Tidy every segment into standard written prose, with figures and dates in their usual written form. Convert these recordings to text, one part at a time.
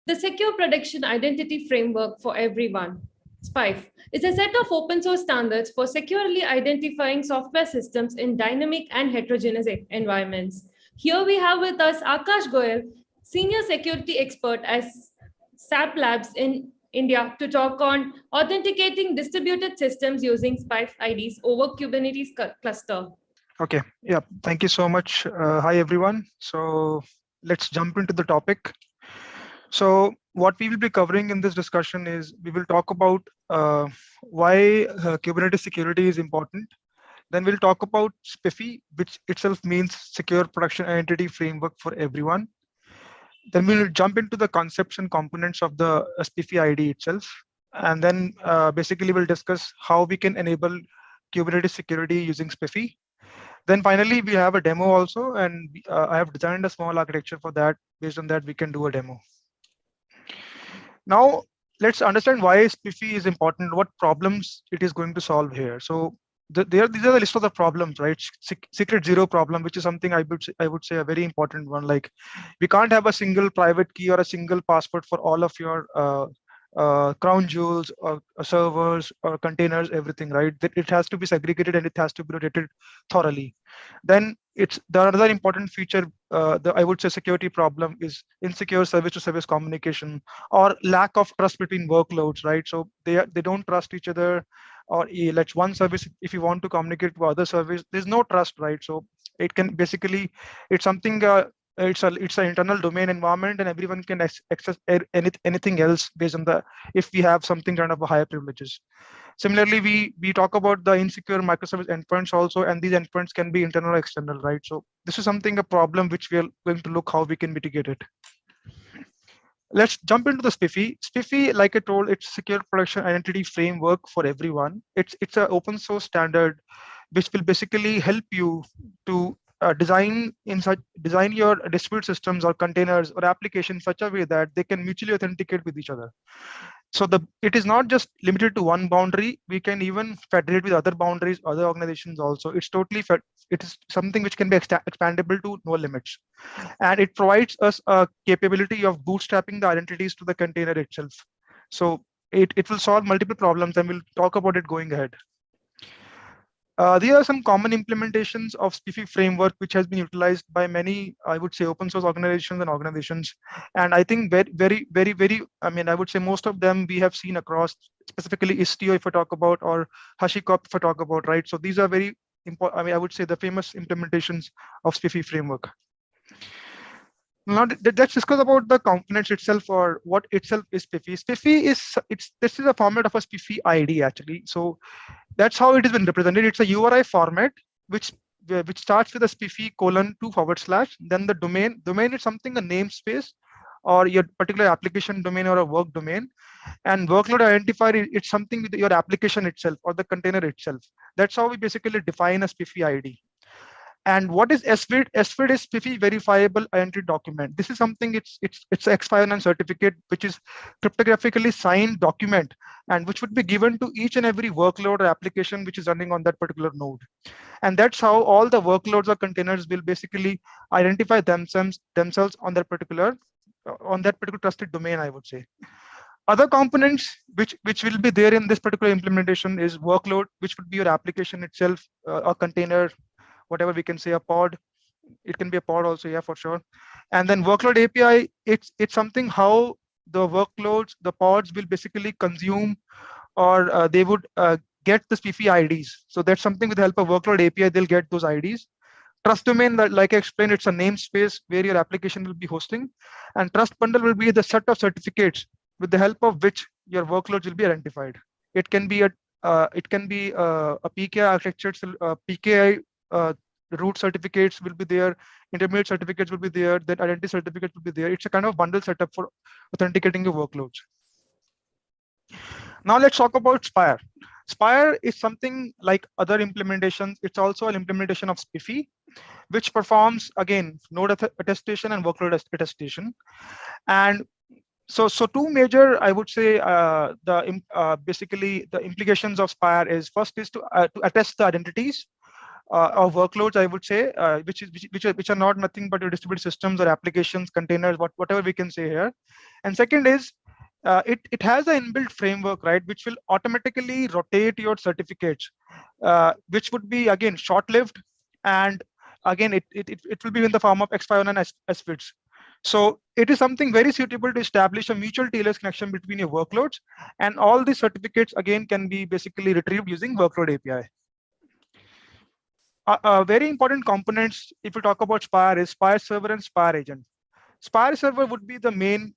The Secure Production Identity Framework for Everyone, SPIFE, is a set of open source standards for securely identifying software systems in dynamic and heterogeneous environments. Here we have with us Akash Goyal, Senior Security Expert at SAP Labs in India, to talk on authenticating distributed systems using SPIFE IDs over Kubernetes cluster. Okay, yeah, thank you so much. Hi, everyone. So let's jump into the topic. So what we will be covering in this discussion is we will talk about why Kubernetes security is important. Then we'll talk about SPIFFE, which itself means Secure Production Identity Framework for Everyone. Then we'll jump into the concepts and components of the SPIFFE ID itself. And then basically we'll discuss how we can enable Kubernetes security using SPIFFE. Then finally, we have a demo also, and I have designed a small architecture for that. Based on that, we can do a demo. Now, let's understand why SPIFFE is important, what problems it is going to solve here. So these are the list of the problems, right? Secret zero problem, which is something I would say a very important one. Like, we can't have a single private key or a single password for all of your crown jewels or servers or containers, everything, right? It has to be segregated and it has to be rotated thoroughly. Then it's the other important feature, I would say security problem is insecure service to service communication or lack of trust between workloads, right? So they don't trust each other, or let's one service, if you want to communicate to other service, there's no trust, right? So it can basically, it's something it's an internal domain environment, and everyone can access anything else based on the, if we have something kind of a higher privileges. Similarly, we talk about the insecure microservice endpoints also, and these endpoints can be internal or external, right? So this is something, a problem which we are going to look how we can mitigate it. Let's jump into the SPIFFE. SPIFFE, like I told, it's Secure Production Identity Framework for Everyone. It's an open source standard which will basically help you to design your distributed systems or containers or applications in such a way that they can mutually authenticate with each other. So it is not just limited to one boundary. We can even federate with other boundaries, other organizations also. It's totally it is something which can be expandable to no limits, and it provides us a capability of bootstrapping the identities to the container itself. So it will solve multiple problems, and we'll talk about it going ahead. There are some common implementations of SPIFFE framework which has been utilized by many, I would say, open source organizations. And I think very, I mean, I would say most of them we have seen across, specifically Istio if I talk about, or HashiCorp if I talk about, right? So these are very important, I mean, I would say the famous implementations of SPIFFE framework. Now let's discuss about the components itself, or what itself is SPIFFE. SPIFFE is, this is a format of a SPIFFE ID actually. So that's how it has been represented. It's a URI format which starts with a SPIFFE:2/. Then the domain is something, a namespace or your particular application domain or a work domain. And workload identifier, it's something with your application itself or the container itself. That's how we basically define a SPIFFE ID. And what is SVID? SVID is SPIFFE verifiable identity document. This is something, it's X509 certificate, which is cryptographically signed document, and which would be given to each and every workload or application which is running on that particular node. And that's how all the workloads or containers will basically identify themselves on that particular trusted domain, I would say. Other components which will be there in this particular implementation is workload, which would be your application itself, a container, whatever we can say, a pod. It can be a pod also, yeah, for sure. And then workload API, it's something how the workloads, the pods will basically consume, or they would get the SPIFFE IDs. So that's something with the help of workload API, they'll get those IDs. Trust domain, like I explained, it's a namespace where your application will be hosting. And trust bundle will be the set of certificates with the help of which your workloads will be identified. It can be a PKI architecture, PKI root certificates will be there, intermediate certificates will be there, then identity certificates will be there. It's a kind of bundle setup for authenticating your workloads. Now let's talk about Spire. Spire is something like other implementations. It's also an implementation of SPIFFE, which performs, again, node attestation and workload attestation. And so two major, I would say, basically the implications of Spire is, first is to attest the identities or workloads, I would say, which are not nothing but your distributed systems or applications, containers, whatever we can say here. And second is, it has an inbuilt framework, right, which will automatically rotate your certificates, which would be again short-lived, and again it will be in the form of X5 and SFITs. So it is something very suitable to establish a mutual TLS connection between your workloads, and all these certificates again can be basically retrieved using workload API. Very important components, if you talk about Spire, is Spire server and Spire agent. Spire server would be the main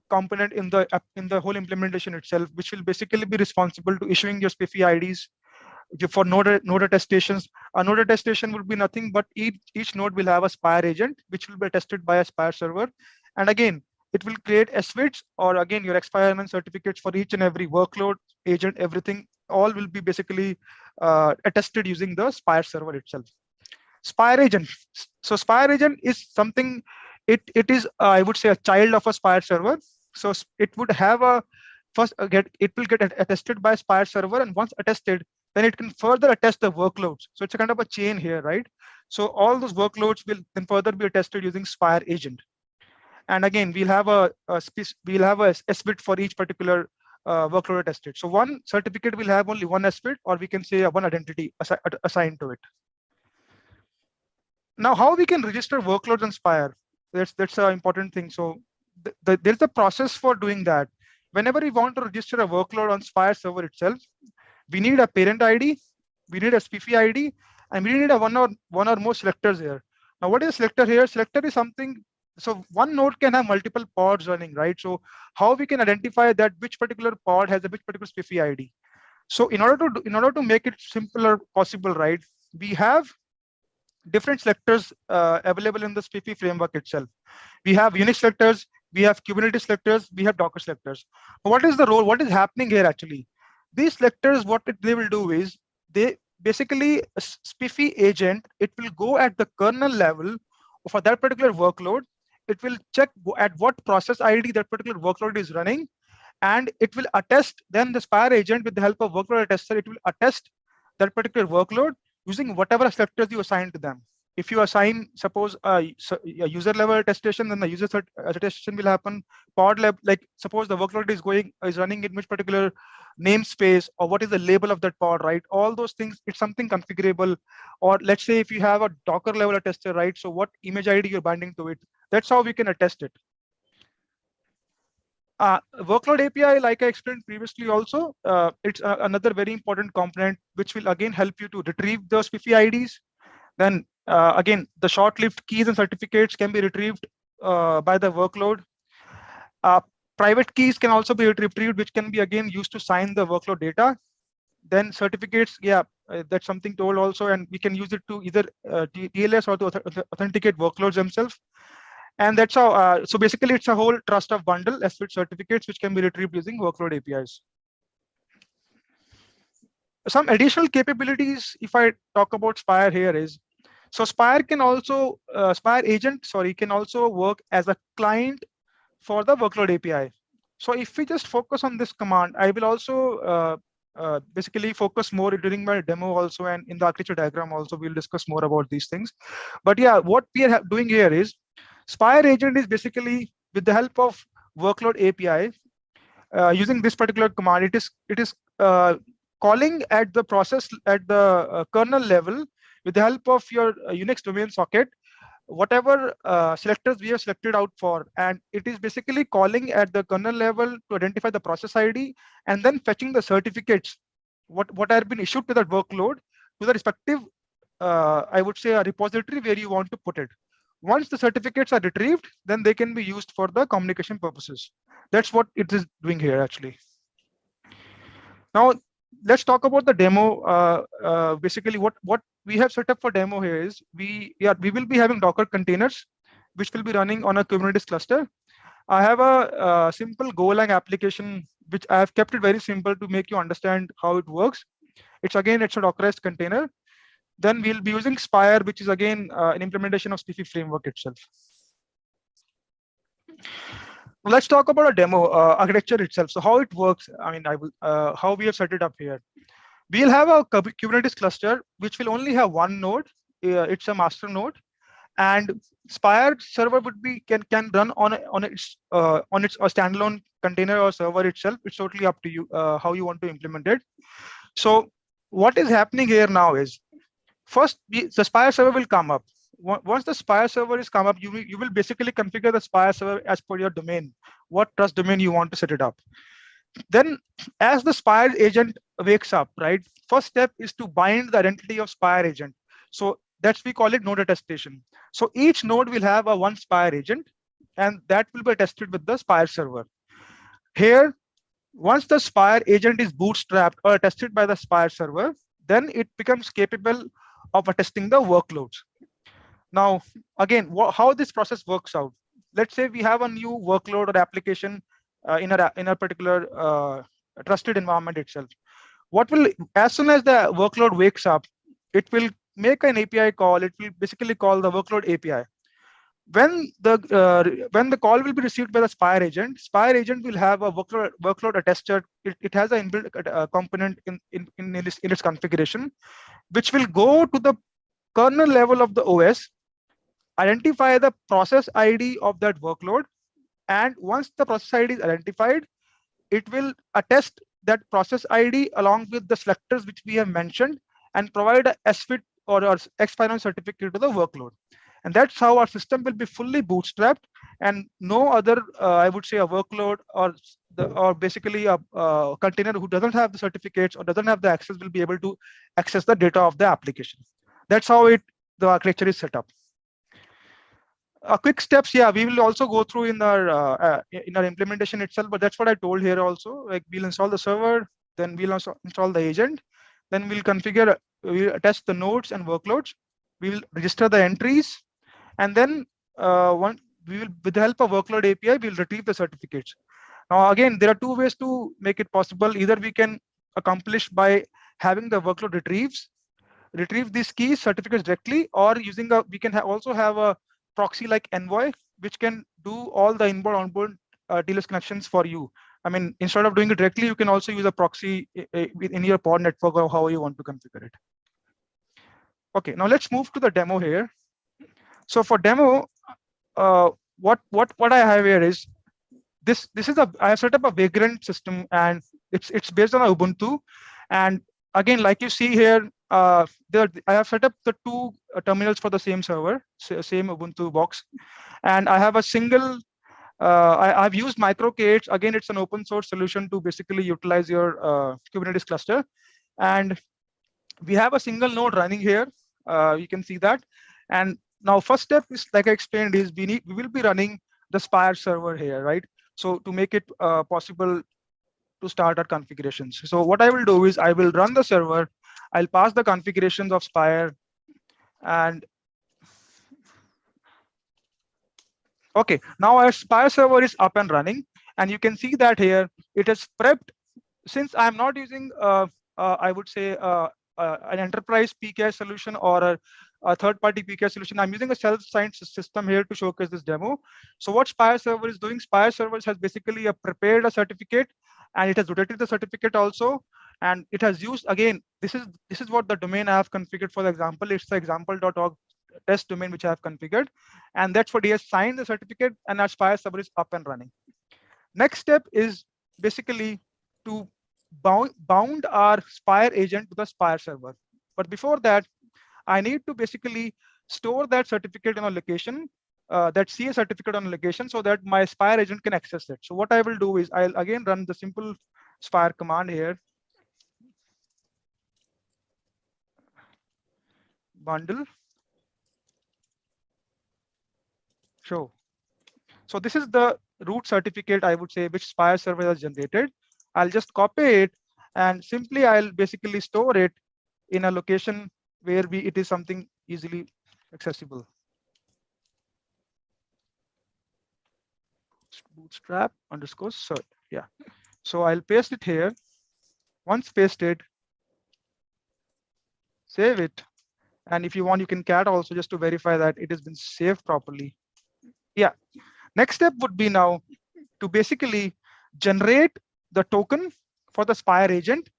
component in the whole implementation itself, which will basically be responsible to issuing your SPIFFE IDs for node attestations. A node attestation would be nothing but each node will have a Spire agent, which will be attested by a Spire server. And again, it will create SWITs, or again your X5 certificates for each and every workload, agent, everything, all will be basically attested using the Spire server itself. Spire agent. So Spire agent is something, it is I would say a child of a Spire server. So it would have a it will get attested by Spire server, and once attested, then it can further attest the workloads. So it's a kind of a chain here, right? So all those workloads will then further be attested using Spire agent. And again, we'll have a SWIT for each particular workload attested. So one certificate will have only one SWIT, or we can say one identity assigned to it. Now, how we can register workloads on Spire? That's an important thing. So there's a process for doing that. Whenever we want to register a workload on Spire server itself, we need a parent ID, we need a SPIFFE ID, and we need a one or more selectors here. Now, what is a selector here? Selector is something. So one node can have multiple pods running, right? So how we can identify that which particular pod has a which particular SPIFFE ID? So in order to make it simpler possible, right? We have different selectors available in the SPIFFE framework itself. We have Unix selectors, we have Kubernetes selectors, we have Docker selectors. What is the role? What is happening here actually? These selectors, what they will do is, they basically, a SPIFFE agent, it will go at the kernel level for that particular workload. It will check at what process ID that particular workload is running, and it will attest. Then the Spire agent, with the help of workload attester, it will attest that particular workload using whatever selectors you assign to them. If you assign, suppose a user level attestation, then the user attestation will happen. Pod level, like suppose the workload is running in which particular namespace, or what is the label of that pod, right? All those things, it's something configurable. Or let's say if you have a Docker level attester, right? So what image ID you're binding to it, that's how we can attest it. Workload API, like I explained previously also, it's another very important component, which will again help you to retrieve those SPIFFE IDs. Then again, the short-lived keys and certificates can be retrieved by the workload. Private keys can also be retrieved, which can be again used to sign the workload data. Then certificates, yeah, that's something told also, and we can use it to either TLS or to authenticate workloads themselves. And that's how, so basically it's a whole trust of bundle SWIT certificates, which can be retrieved using workload APIs. Some additional capabilities, if I talk about Spire here, is, so Spire can also, Spire agent, sorry, can also work as a client for the workload API. So if we just focus on this command, I will also basically focus more during my demo also, and in the architecture diagram also, we'll discuss more about these things. But yeah, what we are doing here is, Spire agent is basically, with the help of workload API, using this particular command, it is calling at the process at the kernel level with the help of your Unix domain socket, whatever selectors we have selected out for, and it is basically calling at the kernel level to identify the process ID, and then fetching the certificates what have been issued to that workload to the respective, I would say, a repository where you want to put it. Once the certificates are retrieved, then they can be used for the communication purposes. That's what it is doing here actually. Now, let's talk about the demo. Basically, what we have set up for demo here is, we will be having Docker containers, which will be running on a Kubernetes cluster. I have a simple Golang application, which I have kept it very simple to make you understand how it works. It's a Dockerized container. Then we'll be using Spire, which is again an implementation of SPIFFE framework itself. Let's talk about a demo architecture itself. So how it works, I mean, how we have set it up here. We'll have a Kubernetes cluster, which will only have one node. It's a master node, and Spire server would be can run on its a standalone container or server itself. It's totally up to you how you want to implement it. So what is happening here now is, first the Spire server will come up. Once the Spire server is come up, you will basically configure the Spire server as per your domain, what trust domain you want to set it up. Then as the Spire agent wakes up, right, first step is to bind the identity of Spire agent. So that's, we call it node attestation. So each node will have a one Spire agent, and that will be tested with the Spire server. Here, once the Spire agent is bootstrapped or attested by the Spire server, then it becomes capable of attesting the workloads. Now, again, how this process works out. Let's say we have a new workload or application in a particular trusted environment itself. What will, as soon as the workload wakes up, it will make an API call. It will basically call the workload API. When the call will be received by the Spire agent will have a workload attester. It has an inbuilt component in its configuration, which will go to the kernel level of the OS, identify the process ID of that workload, and once the process ID is identified, it will attest that process ID along with the selectors which we have mentioned, and provide a SFIT or XFinance certificate to the workload. And that's how our system will be fully bootstrapped, and no other, I would say, a workload or basically a container who doesn't have the certificates or doesn't have the access will be able to access the data of the application. That's how the architecture is set up. Quick steps, yeah, we will also go through in our implementation itself, but that's what I told here also. Like, we'll install the server, then we'll also install the agent, then we'll configure, we'll test the nodes and workloads, we will register the entries, and then we will, with the help of workload API, we'll retrieve the certificates. Now, again, there are two ways to make it possible. Either we can accomplish by having the workload retrieve these keys certificates directly, or using we can also have a proxy like Envoy, which can do all the inbound onboard TLS connections for you. I mean, instead of doing it directly, you can also use a proxy in your pod network or how you want to configure it. Okay, now let's move to the demo here. So for demo, what I have here is this is I have set up a Vagrant system, and it's based on Ubuntu. And again, like you see here, I have set up the two terminals for the same server, same Ubuntu box, and I have a single. I've used MicroK8. Again, it's an open source solution to basically utilize your Kubernetes cluster, and we have a single node running here. You can see that. And now, first step is, like I explained, is we will be running the Spire server here, right? So to make it possible to start our configurations. So what I will do is I will run the server. I'll pass the configurations of Spire, and okay, now our Spire server is up and running, and you can see that here it is prepped. Since I'm not using, I would say, an enterprise PKI solution or a third-party PKI solution, I'm using a self-signed system here to showcase this demo. So what Spire server is doing, Spire servers has basically prepared a certificate, and it has rotated the certificate also, and it has used, again, this is what the domain I have configured for the example. It's the example.org test domain which I have configured, and that's what he has signed the certificate, and our Spire server is up and running. Next step is basically to bound our Spire agent to the Spire server. But before that, I need to basically store that certificate in a location, that CA certificate on a location, so that my Spire agent can access it. So what I will do is I'll again run the simple Spire command here. Bundle. Show. So this is the root certificate, I would say, which Spire server has generated. I'll just copy it, and simply I'll basically store it in a location where it is something easily accessible. Bootstrap _ cert. Yeah. So I'll paste it here. Once pasted, save it. And if you want, you can cat also, just to verify that it has been saved properly. Yeah. Next step would be now to basically generate the token for the Spire agent.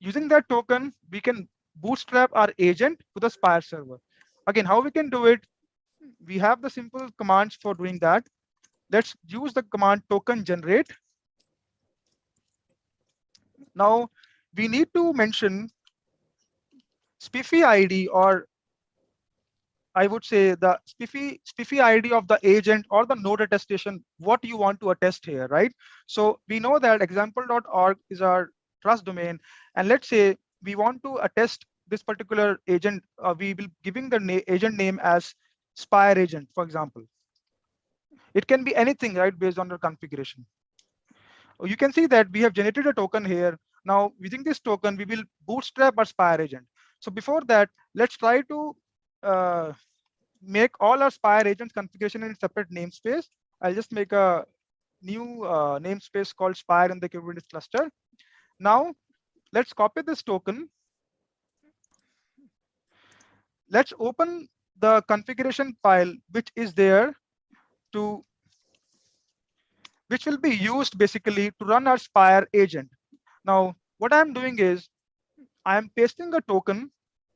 using that token, we can bootstrap our agent to the Spire server. Again, how we can do it? We have the simple commands for doing that. Let's use the command token generate. Now we need to mention SPIFFE ID, or I would say the SPIFFE ID of the agent or the node attestation, what you want to attest here, right? So we know that example.org is our trust domain. And let's say we want to attest this particular agent, we will giving the agent name as Spire agent, for example. It can be anything, right, based on the configuration. You can see that we have generated a token here. Now, using this token, we will bootstrap our Spire agent. So before that, let's try to make all our Spire agents configuration in a separate namespace. I'll just make a new namespace called Spire in the Kubernetes cluster. Now, let's copy this token. Let's open the configuration file, which is there to, which will be used basically to run our Spire agent. Now, what I'm doing is I'm pasting a token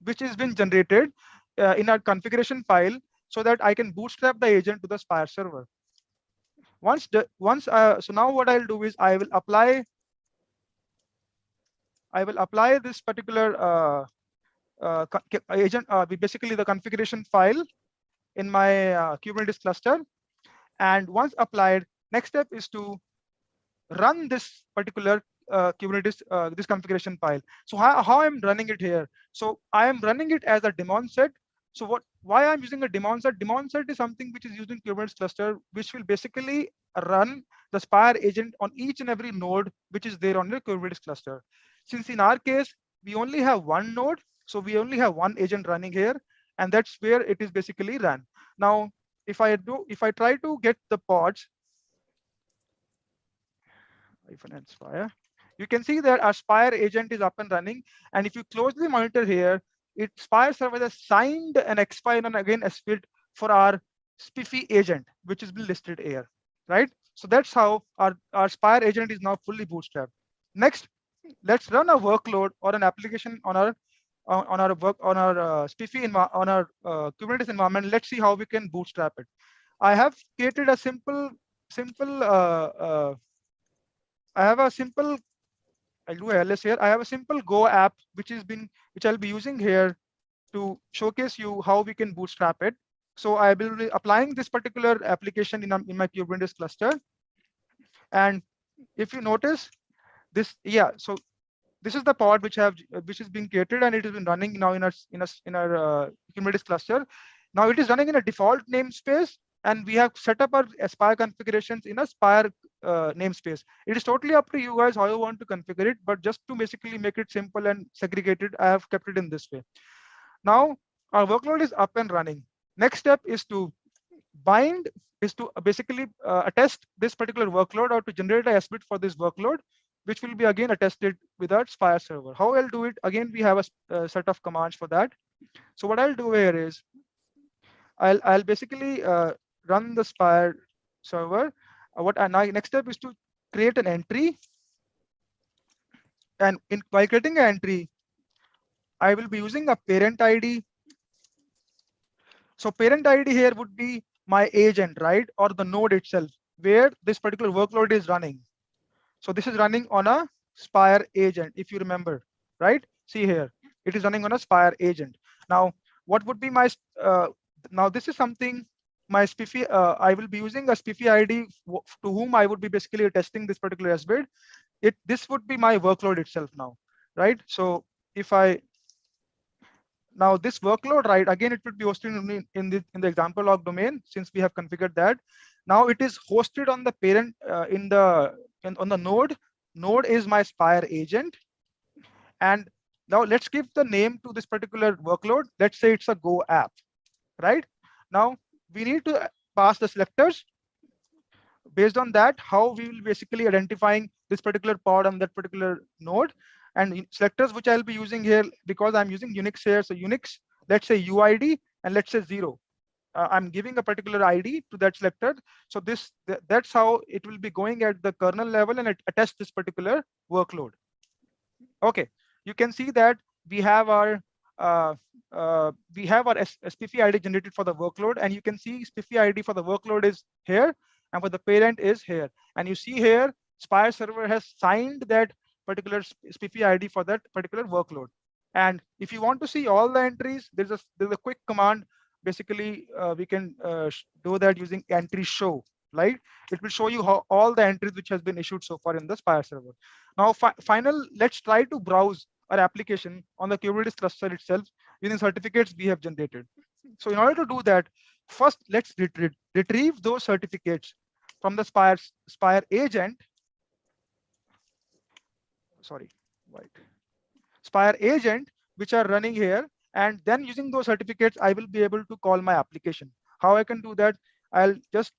which has been generated in our configuration file so that I can bootstrap the agent to the Spire server. So now what I'll do is I will apply this particular agent, basically the configuration file in my Kubernetes cluster. And once applied, next step is to run this particular Kubernetes, this configuration file. So how I'm running it here? So I am running it as a daemon set. So why I'm using a daemon set? Daemon set is something which is used in Kubernetes cluster, which will basically run the Spire agent on each and every node which is there on the Kubernetes cluster. Since in our case, we only have one node, so we only have one agent running here, and that's where it is basically run. Now, if I try to get the pods, Spire, you can see that our Spire agent is up and running. And if you closely monitor here, Spire server has signed an X-file and again SFID for our SPIFFE agent, which has been listed here, right? So that's how our Spire agent is now fully bootstrapped. Next, let's run a workload or an application on our SPIFFE on our Kubernetes environment. Let's see how we can bootstrap it. I have created a simple I'll do LS here. I have a simple Go app which I'll be using here to showcase you how we can bootstrap it. So I will be applying this particular application in my Kubernetes cluster. And if you notice this, so this is the pod which is being created, and it has been running now in our Kubernetes cluster. Now it is running in a default namespace, and we have set up our Spire configurations in a Spire namespace. It is totally up to you guys how you want to configure it, but just to basically make it simple and segregated, I have kept it in this way. Now our workload is up and running. Next step is to basically attest this particular workload, or to generate a SBIT for this workload, which will be again attested with our Spire server. How I'll do it? Again, we have a set of commands for that. So what I'll do here is I'll basically run the Spire server. Next step is to create an entry. And by creating an entry, I will be using a parent ID. So parent ID here would be my agent, right? Or the node itself, where this particular workload is running. So this is running on a Spire agent, if you remember, right? See here, it is running on a Spire agent. Now, what would be my, now this is something, my SPIFFE, I will be using a SPIFFE ID to whom I would be basically testing this particular SBIT. This would be my workload itself now, right? So if now this workload, right, again, it would be hosted in the example log domain, since we have configured that. Now it is hosted on the parent on the node. Node is my Spire agent. And now let's give the name to this particular workload. Let's say it's a Go app, right? Now we need to pass the selectors. Based on that, how we will basically identifying this particular pod on that particular node. And selectors which I'll be using here, because I'm using Unix here. So Unix, let's say UID, and let's say 0. I'm giving a particular ID to that selector. So that's how it will be going at the kernel level, and it attests this particular workload. Okay, you can see that we have our SPF ID generated for the workload, and you can see SPF ID for the workload is here, and for the parent is here. And you see here, Spire server has signed that particular SPF ID for that particular workload. And if you want to see all the entries, there's a quick command. Basically, we can do that using entry show, right? It will show you how all the entries which has been issued so far in the Spire server. Now, let's try to browse our application on the Kubernetes cluster itself using certificates we have generated. So in order to do that, first let's retrieve those certificates from the Spire agent. Sorry, right. Spire agent, which are running here, and then using those certificates, I will be able to call my application. How I can do that? I'll just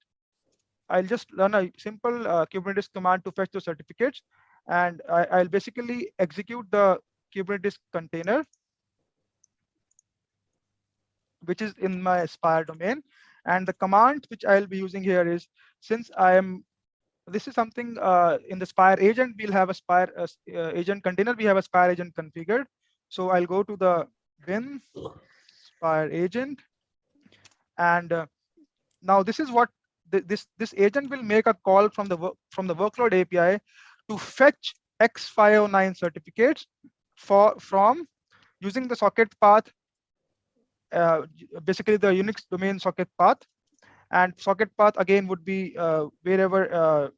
run a simple Kubernetes command to fetch those certificates, and I'll basically execute the Kubernetes container, which is in my Spire domain. And the command which I'll be using here is, since this is something in the Spire agent, we'll have a Spire agent container. We have a Spire agent configured. So I'll go to the bin Spire agent, and now this is what this agent will make a call from the workload API to fetch X509 certificates from using the socket path, basically the Unix domain socket path. And socket path again would be wherever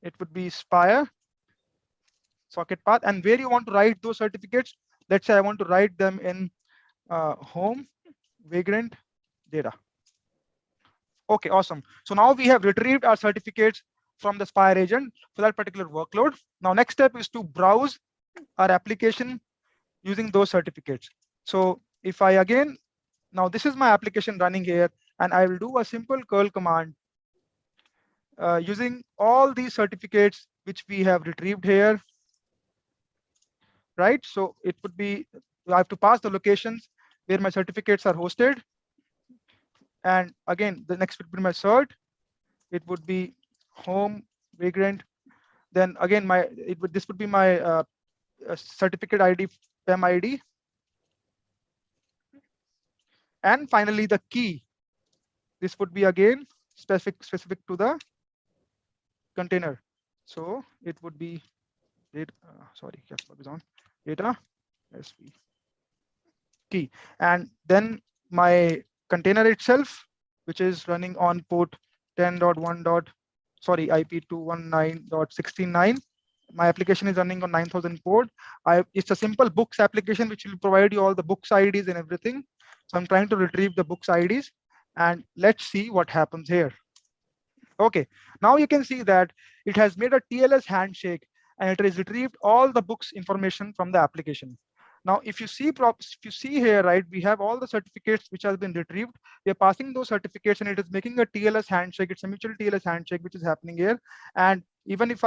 it would be Spire socket path, and where you want to write those certificates. Let's say I want to write them in home Vagrant data. Okay, awesome. So now we have retrieved our certificates from the Spire agent for that particular workload. Now next step is to browse our application using those certificates. So if I again, now this is my application running here, and I will do a simple curl command using all these certificates which we have retrieved here, right? So it would be, I have to pass the locations where my certificates are hosted. And again, the next would be my cert. It would be home Vagrant. Then again, this would be my certificate ID, PEM ID. And finally, the key. This would be again specific to the container. So it would be data SV key, and then my container itself, which is running on port 10.1. IP 219.69. My application is running on 9000 port. It's a simple books application which will provide you all the books IDs and everything. So I'm trying to retrieve the books IDs, and let's see what happens here. Okay, now you can see that it has made a TLS handshake, and it has retrieved all the books information from the application. Now, if you see here, right, we have all the certificates which has been retrieved. We are passing those certificates, and it is making a TLS handshake. It's a mutual TLS handshake which is happening here. And even if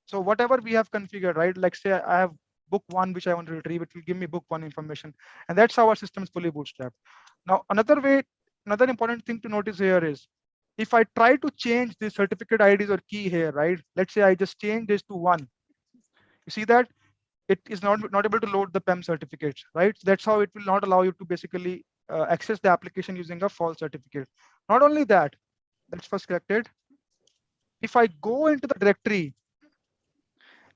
so whatever we have configured, right, like say I have book 1 which I want to retrieve, it will give me book 1 information, and that's how our system is fully bootstrapped. Now, another important thing to notice here is, if I try to change the certificate IDs or key here, right, let's say I just change this to 1, you see that it is not able to load the PEM certificates, right? So that's how it will not allow you to basically access the application using a false certificate. Not only that, that's first corrected. If I go into the directory,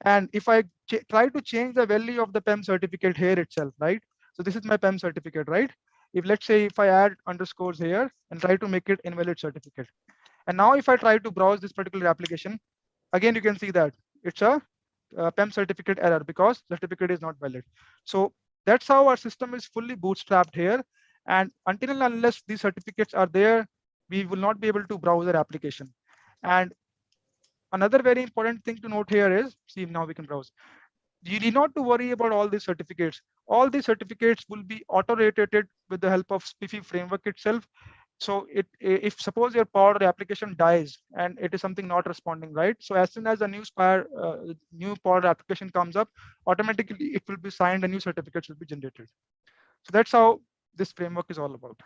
and if I try to change the value of the PEM certificate here itself, right? So this is my PEM certificate, right? Let's say if I add underscores here and try to make it invalid certificate. And now if I try to browse this particular application, again, you can see that it's a PEM certificate error because certificate is not valid. So that's how our system is fully bootstrapped here. And until and unless these certificates are there, we will not be able to browse our application. And another very important thing to note here is, see, now we can browse. You need not to worry about all these certificates. All these certificates will be auto-rotated with the help of SPIFFE framework itself. So if suppose your pod or application dies and it is something not responding, right? So as soon as a new pod application comes up, automatically it will be signed and new certificates will be generated. So that's how this framework is all about.